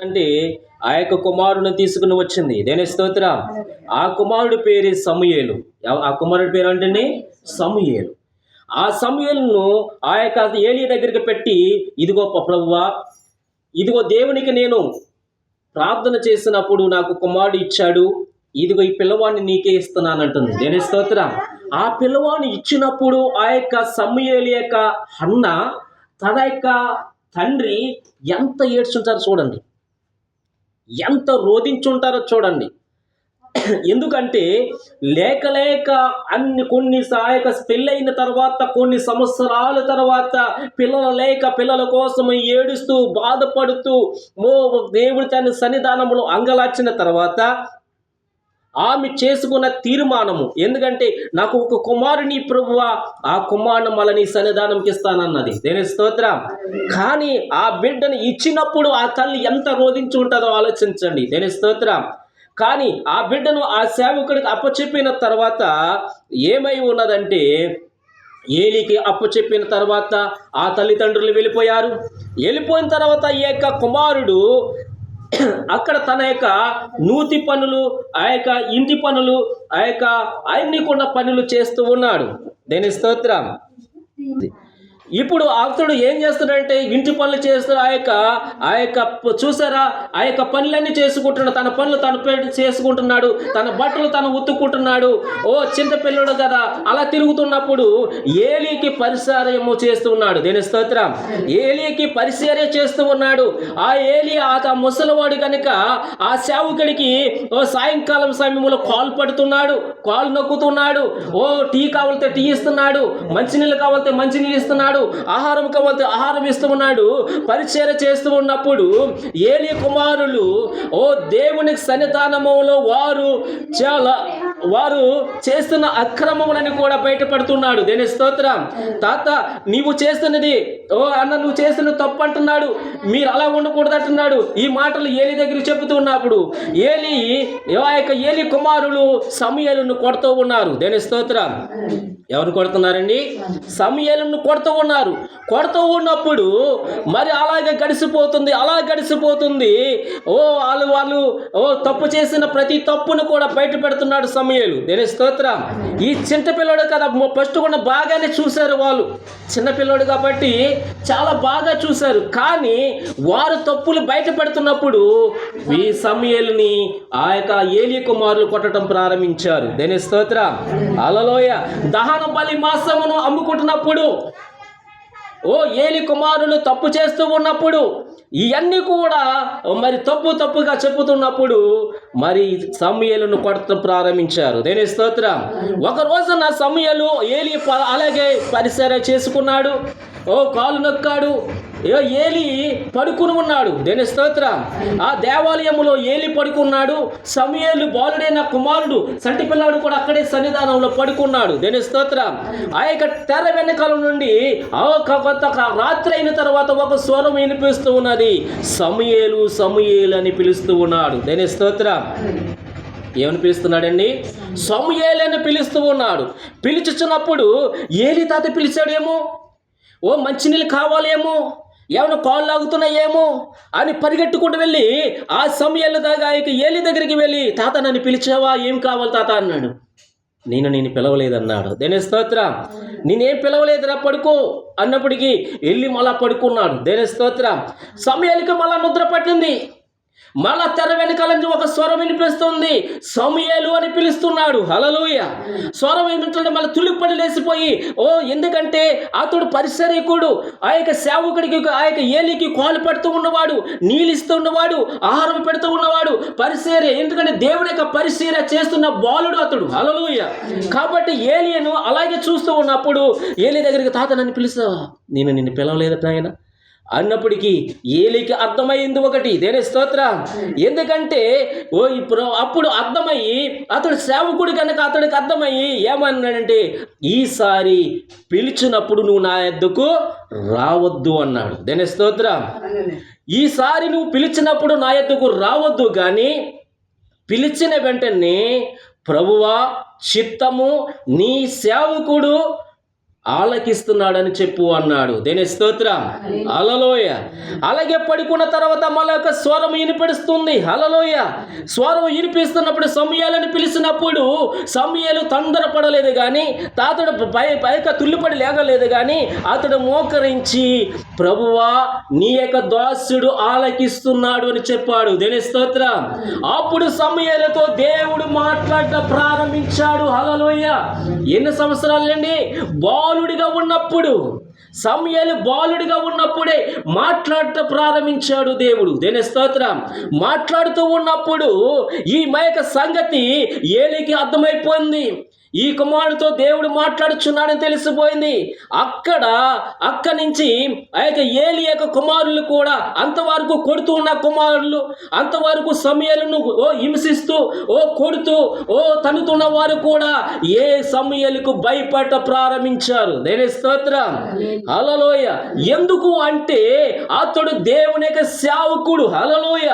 అంటే ఆ యొక్క కుమారుని తీసుకుని వచ్చింది. దేని స్తోత్రం. ఆ కుమారుడి పేరు సమూయేలు. ఆ కుమారుడి పేరు అంటే సమూయేలు. ఆ సమూయేలును ఆ యొక్క ఏలీ దగ్గరికి పెట్టి, ఇదిగో ప్రభువా, ఇదిగో దేవునికి నేను ప్రార్థన చేసినప్పుడు నాకు కుమారుడు ఇచ్చాడు, ఇదిగో ఈ పిల్లవాడిని నీకే ఇస్తున్నానంటుంది. దేని స్తోత్రం. ఆ పిల్లవాడిని ఇచ్చినప్పుడు ఆ యొక్క సమూయేలు యొక్క అన్న తన యొక్క తండ్రి ఎంత ఏడ్చుంటారో చూడండి, ఎంత రోధించుంటారో చూడండి. ఎందుకంటే లేక లేక కొన్ని సహాయక పెళ్ళైన తర్వాత కొన్ని సంవత్సరాల తర్వాత పిల్లలు లేక పిల్లల కోసం ఏడుస్తూ బాధపడుతూ దేవుడి తన సన్నిధానంలో అంగలార్చిన తర్వాత ఆమె చేసుకున్న తీర్మానము, ఎందుకంటే నాకు ఒక కుమారుని ప్రభువా, ఆ కుమారుని మళ్ళీ నీ సన్నిధానంకి ఇస్తానన్నది. దేని స్తోత్రం. కానీ ఆ బిడ్డను ఇచ్చినప్పుడు ఆ తల్లి ఎంత రోధించి ఉంటుందో ఆలోచించండి. దేని స్తోత్రం. కానీ ఆ బిడ్డను ఆ సేవకుడికి అప్పచెప్పిన తర్వాత ఏమై ఉన్నదంటే, ఏలీకి అప్పచెప్పిన తర్వాత ఆ తల్లిదండ్రులు వెళ్ళిపోయిన తర్వాత ఈ యొక్క కుమారుడు అక్కడ తన యొక్క నూతి పనులు, ఆ యొక్క ఇంటి పనులు, ఆ యొక్క అన్ని కూడా పనులు చేస్తూ ఉన్నాడు. దేని స్తోత్రం. ఇప్పుడు అతడు ఏం చేస్తున్నాడంటే ఇంటి పనులు చేస్తూ ఆ యొక్క చూసారా, ఆ యొక్క పనులన్నీ చేసుకుంటున్నాడు. తన పనులు తను చేసుకుంటున్నాడు, తన బట్టలు తను ఉతుక్కుంటున్నాడు. చిన్న పిల్లడు కదా, అలా తిరుగుతున్నప్పుడు ఏలీకి పరిచర్యము చేస్తూ ఉన్నాడు. దేని స్తోత్రం. ఏలీకి పరిచర్య చేస్తూ ఉన్నాడు. ఆ ఏలీ ఆ ముసలివాడు కనుక ఆ సేవకుడికి సాయంకాలం సమయంలో కాలు పడుతున్నాడు, కాలు నొక్కుతున్నాడు. టీ కావాలితే టీ ఇస్తున్నాడు, మంచినీళ్ళు కావాలితే మంచినీళ్ళు ఇస్తున్నాడు, ఆహారం కావాలితే ఆహారం ఇస్తూ ఉన్నాడు. పరిచర్య చేస్తూ ఉన్నప్పుడు ఏలీ కుమారులు దేవుని సన్నిధానములో వారు చేస్తున్న అక్రమములని కూడా బయటపడుతున్నాడు. దేని స్తోత్రం. తాత నీవు చేస్తున్నది, అన్న నువ్వు చేస్తున్న తప్పు అంటున్నాడు, మీరు అలా ఉండకూడదు అంటున్నాడు. ఈ మాటలు ఏలీ దగ్గర చెబుతూ ఉన్నప్పుడు ఏలీ కుమారులు సమూయేలును కొడుతూ ఉన్నారు. దేని స్తోత్రం. ఎవరు కొడుతున్నారండి? సమూయేలును కొడుతూ ఉన్నారు. కొడుతూ ఉన్నప్పుడు మరి అలాగే గడిచిపోతుంది. వాళ్ళు తప్పు చేసిన ప్రతి తప్పును కూడా బయట పెడుతున్నాడు సమూయేలు. దేని స్తోత్రం. ఈ చిన్నపిల్లడు కదా, ఫస్ట్ కూడా బాగానే చూశారు వాళ్ళు, చిన్నపిల్లడు కాబట్టి చాలా బాగా చూశారు. కానీ వారు తప్పులు బయట పెడుతున్నప్పుడు ఈ సమూయేలుని ఆ యొక్క ఏలీ కుమారులు కొట్టడం ప్రారంభించారు. దేని స్తోత్రం. హల్లెలూయా. దహన బలి మాంసమును అమ్ముకుంటున్నప్పుడు ఏలీ కుమారులు తప్పు చేస్తూ ఉన్నప్పుడు ఇవన్నీ కూడా మరి తప్పుగా చెప్పుతున్నప్పుడు మరి సమూయేలును కొట్టడం ప్రారంభించారు. దేని స్తోత్రం. ఒక రోజున సమూయేలు ఏలీ అలాగే పరిచర్య చేసుకున్నాడు, కాలు నొక్కాడు. ఏలీ పడుకుని ఉన్నాడు. దేని స్తోత్రం. ఆ దేవాలయంలో ఏలీ పడుకున్నాడు. సమూయేలు బాలుడైన కుమారుడు సంటి పిల్లాడు కూడా అక్కడే సన్నిధానంలో పడుకున్నాడు. దేని స్తోత్రం. ఆ యొక్క తెర వెనకాల నుండి కొంత రాత్రి అయిన తర్వాత ఒక స్వరం వినిపిస్తూ ఉన్నది. సమూయేలు సమూయేలు అని పిలుస్తూ ఉన్నాడు. దేని స్తోత్రం. ఏమని పిలుస్తున్నాడండి? సమూయేలు అని పిలుస్తూ ఉన్నాడు. పిలుచుచున్నప్పుడు ఏలీ తాత పిలిచాడేమో, మంచినీళ్ళు కావాలేమో, ఏమైనా కాళ్ళు లాగుతున్నాయేమో అని పరిగెట్టుకుంటూ వెళ్ళి ఆ సమూయేలు ఏలీ దగ్గరికి వెళ్ళి, తాత నన్ను పిలిచావా, ఏం కావాలి తాత అన్నాడు. నేను పిలవలేదన్నాడు. దేని స్తోత్రం. నేనేం పిలవలేదురా, పడుకో అన్నప్పటికీ వెళ్ళి మళ్ళా పడుకున్నాడు. దేని స్తోత్రం. సమూయేలుకి మళ్ళా నిద్ర పట్టింది. మళ్ళా తెర వెనకాల నుంచి ఒక స్వరం వినిపిస్తుంది. సమూయేలు అని పిలుస్తున్నాడు. హల్లెలూయా. స్వరం వింటుంటే మళ్ళీ తులిపడి లేసిపోయి, ఎందుకంటే అతడు పరిచర్యకుడు, ఆ యొక్క సేవకుడికి, ఆ యొక్క ఏలీకి కాలు పెడుతూ ఉన్నవాడు, నీళ్ళు ఇస్తూ ఉన్నవాడు, ఆహారం పెడుతూ ఉన్నవాడు, పరిచర్య, ఎందుకంటే దేవుడి యొక్క పరిచర్య చేస్తున్న బాలుడు అతడు. హల్లెలూయా. కాబట్టి ఏలీను అలాగే చూస్తూ ఉన్నప్పుడు ఏలీ దగ్గరికి, తాత నన్ను పిలుస్తావా, నిన్ను పిలవలేదట ఆయన అన్నప్పటికీ ఏలీకి అర్థమైంది ఒకటి. దేని స్తోత్రం. ఎందుకంటే అప్పుడు అర్థమయ్యి, అతడు సేవకుడు కనుక అతడికి అర్థమయ్యి ఏమన్నాడంటే, ఈసారి పిలిచినప్పుడు నువ్వు నా యొద్దకు రావద్దు అన్నాడు. దేని స్తోత్రం. ఈసారి నువ్వు పిలిచినప్పుడు నా యొద్దకు రావద్దు, కానీ పిలిచిన వెంటనే ప్రభువా చిత్తము, నీ సేవకుడు ఆలకిస్తున్నాడని చెప్పు అన్నాడు. దేని స్తోత్రం, హల్లెలూయ. అలాగే పడుకున్న తర్వాత మళ్ళీ ఒక స్వరం వినిపిస్తుంది. హల్లెలూయ. స్వరం వినిపిస్తున్నప్పుడు సమూయేలుని పిలిచినప్పుడు సమూయేలు తొందరపడలేదు కానీ, అతడు పైక తుల్లిపడి లేగలేదు కానీ అతడు మోకరించి, ప్రభువా నీ యొక్క దాసుడు ఆలకిస్తున్నాడు అని చెప్పాడు. దేని స్తోత్రం. అప్పుడు సమూయేలుతో దేవుడు మాట్లాడటం ప్రారంభించాడు. హల్లెలూయ. ఎన్ని సంవత్సరాలండి? బాలుడిగా ఉన్నప్పుడు, సమూయేలు బాలుడిగా ఉన్నప్పుడే మాట్లాడటం ప్రారంభించాడు దేవుడు. దేని స్తోత్రం. మాట్లాడుతూ ఉన్నప్పుడు ఈ యొక్క సంగతి ఏలీకి అర్థమైపోయింది. ఈ కుమారుడితో దేవుడు మాట్లాడుచున్నాడని తెలిసిపోయింది. అక్కడి నుంచి ఆ యొక్క ఏలి యొక్క కుమారులు కూడా, అంతవరకు కొడుతూ ఉన్న కుమారులు, అంతవరకు సమూయేలును హింసిస్తూ కొడుతూ తన్నుతున్న వారు కూడా ఏ సమూయేలుకు భయపడ ప్రారంభించారు. దేని స్తోత్రం, హల్లెలూయ. ఎందుకు అంటే అతడు దేవుని యొక్క సేవకుడు. హల్లెలూయ.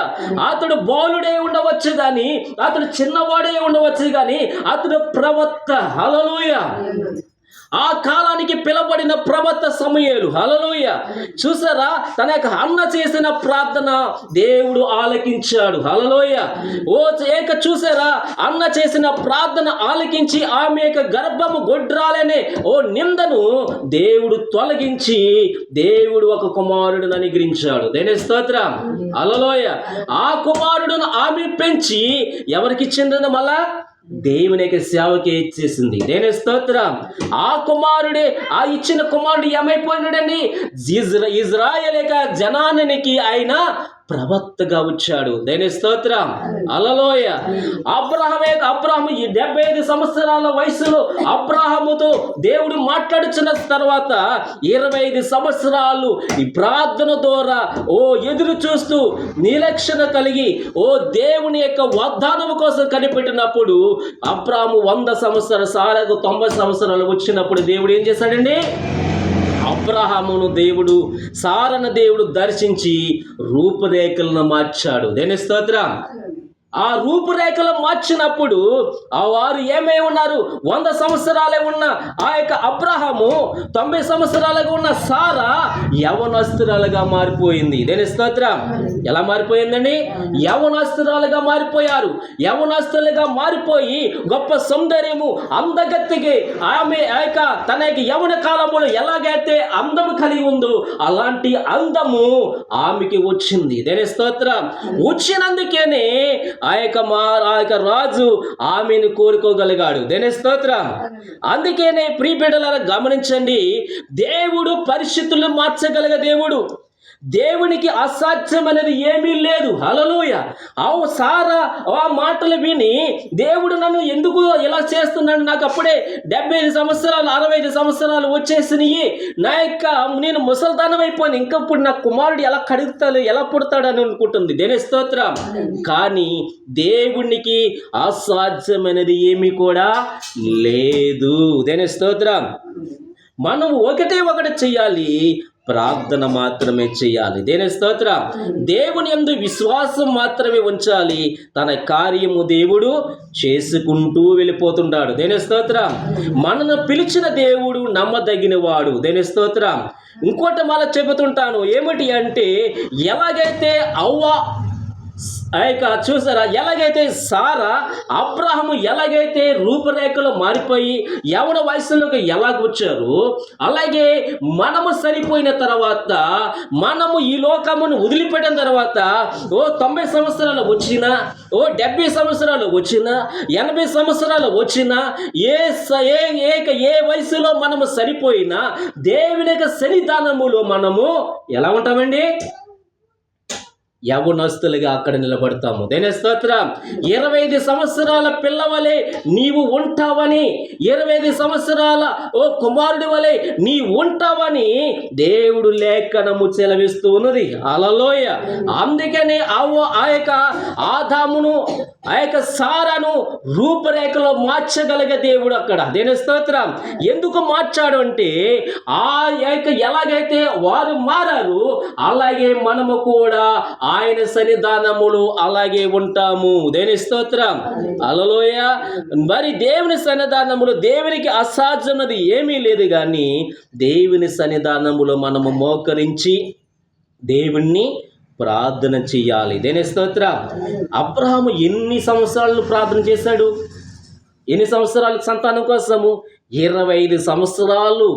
అతడు బాలుడే ఉండవచ్చు కానీ, అతడు చిన్నవాడే ఉండవచ్చు కానీ అతడు ప్రవక్త. హల్లెలూయ. ఆ కాలానికి పిలబడిన ప్రవక్త సమూయేలు. హల్లెలూయ. చూసారా, తన యొక్క అన్న చేసిన ప్రార్థన దేవుడు ఆలకించాడు. హల్లెలూయ. చూసారా, అన్న చేసిన ప్రార్థన ఆలకించి ఆమె యొక్క గర్భము గొడ్రాలనే నిందను దేవుడు తొలగించి దేవుడు ఒక కుమారుడును అనుగ్రహించాడు. దేని స్తోత్రం, హల్లెలూయ. ఆ కుమారుడును ఆమె పెంచి ఎవరికి ఇచ్చిందని మళ్ళా దేవుని యొక్క సేవకి ఇచ్చేసింది. దేని స్తోత్రం. ఆ కుమారుడే, ఆ ఇచ్చిన కుమారుడు ఏమైపోయినాడండి? ఇజ్రాయేల్ యొక్క జనానికి ఆయన ప్రవక్తగా వచ్చాడు. దేని స్తోత్రం, హల్లెలూయ. అబ్రహాము ఈ 75 సంవత్సరాల వయసులో అబ్రహాముతో దేవుడు మాట్లాడుచున్న తర్వాత 25 సంవత్సరాలు ఈ ప్రార్థన ద్వారా ఎదురు చూస్తూ నిరీక్షణ కలిగి దేవుని యొక్క వాగ్దానం కోసం కనిపెట్టినప్పుడు అబ్రహాము 100 సంవత్సరాలు, సారాకు 90 సంవత్సరాలు వచ్చినప్పుడు దేవుడు ఏం చేశాడండి? అబ్రహామును దేవుడు, సారను దేవుడు దర్శించి రూపురేఖలను మార్చాడు. దేని స్తోత్రం. ఆ రూపురేఖలు మార్చినప్పుడు ఆ వారు ఏమై ఉన్నారు? 100 సంవత్సరాలే ఉన్న ఆ యొక్క అబ్రహాము, 90 సంవత్సరాలుగా ఉన్న సారా యవనస్తురాలుగా మారిపోయింది. దేని స్తోత్రం. ఎలా మారిపోయిందండి? యవనస్తురాలుగా మారిపోయారు. యవనస్తులుగా మారిపోయి గొప్ప సౌందర్యము, అందగత్తికి ఆమె తన యొక్క యవన కాలంలో ఎలాగైతే అందము కలిగి ఉందో అలాంటి అందము ఆమెకి వచ్చింది. దేని స్తోత్రం. వచ్చినందుకేనే ఆ యొక్క రాజు ఆమెను కోరుకోగలిగాడు. దేని స్తోత్రం. అందుకేనే ప్రియ బిడ్డలారా గమనించండి, దేవుడు పరిస్థితులను మార్చగలిగే దేవుడు. దేవునికి అసాధ్యం అనేది ఏమీ లేదు. హల్లెలూయ. సారా ఆ మాటలు విని దేవుడు నన్ను ఎందుకు ఇలా చేస్తున్నాడు, నాకు అప్పుడే 75 సంవత్సరాలు 65 సంవత్సరాలు వచ్చేసినాయి, నేను ముసల్దానం అయిపోయాను, ఇంకప్పుడు నా కుమారుడు ఎలా కడుగుతాడు, ఎలా పుడతాడు అని అనుకుంటుంది. దేని స్తోత్రం. కానీ దేవునికి అసాధ్యమైనది ఏమీ కూడా లేదు. దేని స్తోత్రం. మనం ఒకటి చెయ్యాలి, ప్రార్థన మాత్రమే చేయాలి. దేని స్తోత్రం. దేవుని యందు విశ్వాసం మాత్రమే ఉంచాలి. తన కార్యము దేవుడు చేసుకుంటూ వెళ్ళిపోతుంటాడు. దేని స్తోత్రం. మనను పిలిచిన దేవుడు నమ్మదగిన వాడు. దేని స్తోత్రం. ఇంకోటి మళ్ళీ చెబుతుంటాను, ఏమిటి అంటే ఎలాగైతే చూసారా, ఎలాగైతే సారా అబ్రహాము ఎలాగైతే రూపురేఖలు మారిపోయి యవన వయసులోకి ఎలాగ వచ్చారు, అలాగే మనము సరిపోయిన తర్వాత, మనము ఈ లోకమును వదిలిపెట్టిన తర్వాత 90 సంవత్సరాలు వచ్చినా, 70 సంవత్సరాలు వచ్చినా, 80 సంవత్సరాలు వచ్చినా, ఏ వయసులో మనము సరిపోయినా దేవుని యొక్క సన్నిధానములో మనము ఎలా ఉంటామండి? యవనస్తులుగా అక్కడ నిలబడతాము. దేని స్తోత్రం. 25 సంవత్సరాల పిల్లవలే నీవు ఉంటావని, 25 సంవత్సరాల కుమారుడి వలె నీ ఉంటావని దేవుడు లేఖనము సెలవిస్తూ ఉన్నది. హల్లెలూయ. అందుకనే ఆ యొక్క ఆదామును, ఆ యొక్క సారాను రూపురేఖలో మార్చగలిగే దేవుడు అక్కడ. దేని స్తోత్రం. ఎందుకు మార్చాడు అంటే ఆ యొక్క ఎలాగైతే వారు మారారు అలాగే మనము కూడా ఆయన సన్నిధానములు అలాగే ఉంటాము. దేని స్తోత్రం, హల్లెలూయా. మరి దేవుని సన్నిధానములు, దేవునికి అసాధ్యమైనది ఏమీ లేదు, కానీ దేవుని సన్నిధానములో మనము మోకరించి దేవుణ్ణి ప్రార్థన చెయ్యాలి. దేని స్తోత్రం. అబ్రహాము ఎన్ని సంవత్సరాలు ప్రార్థన చేశాడు? ఎన్ని సంవత్సరాలు సంతానం కోసము? 25 సంవత్సరాలు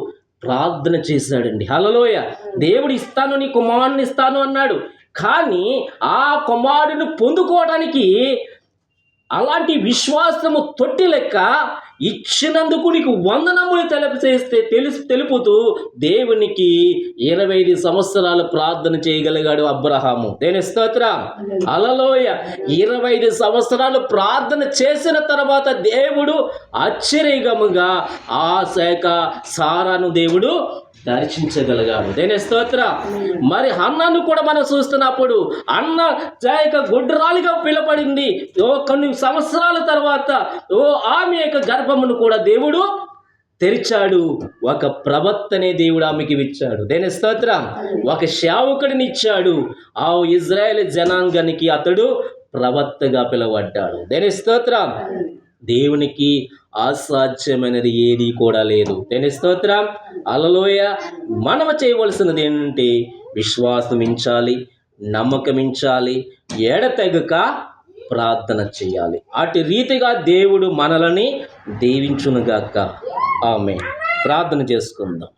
ప్రార్థన చేశాడండి. హల్లెలూయా. దేవుడు ఇస్తాను, నీ కుమారుని ఇస్తాను అన్నాడు. కానీ ఆ కుమారుని పొందుకోవడానికి అలాంటి విశ్వాసము తొట్టి లెక్క ఇచ్చినందుకు నీకు వందనములు తెలుపుతూ దేవునికి 25 సంవత్సరాలు ప్రార్థన చేయగలిగాడు అబ్రహాము. దేని స్తోత్రం, హల్లెలూయా. 25 సంవత్సరాలు ప్రార్థన చేసిన తర్వాత దేవుడు ఆశ్చర్యకరంగా ఆ సారాను దేవుడు దర్శించగలిగాడు. దేని స్తోత్రం. మరి హన్నను కూడా మనం చూస్తున్నప్పుడు అన్న గుడ్రాలుగా పిలబడింది. కొన్ని సంవత్సరాల తర్వాత ఆమె యొక్క గర్భమును కూడా దేవుడు తెరిచాడు. ఒక ప్రవక్తనే దేవుడు ఆమెకి ఇచ్చాడు. దేని స్తోత్రం. ఒక సేవకుడిని ఇచ్చాడు. ఆ ఇజ్రాయేల్ జనాంగానికి అతడు ప్రవక్తగా పిలువబడ్డాడు. దేని స్తోత్రం. దేవునికి అసాధ్యమైనది ఏది కూడా లేదు. దేని స్తోత్రం, హల్లెలూయా. మనము చేయవలసినది ఏంటంటే విశ్వాసమించాలి, నమ్మకమించాలి, ఎడతెగక ప్రార్థన చేయాలి. అటు రీతిగా దేవుడు మనలని దీవించునుగాక. ఆమేన్. ప్రార్థన చేసుకుందాం.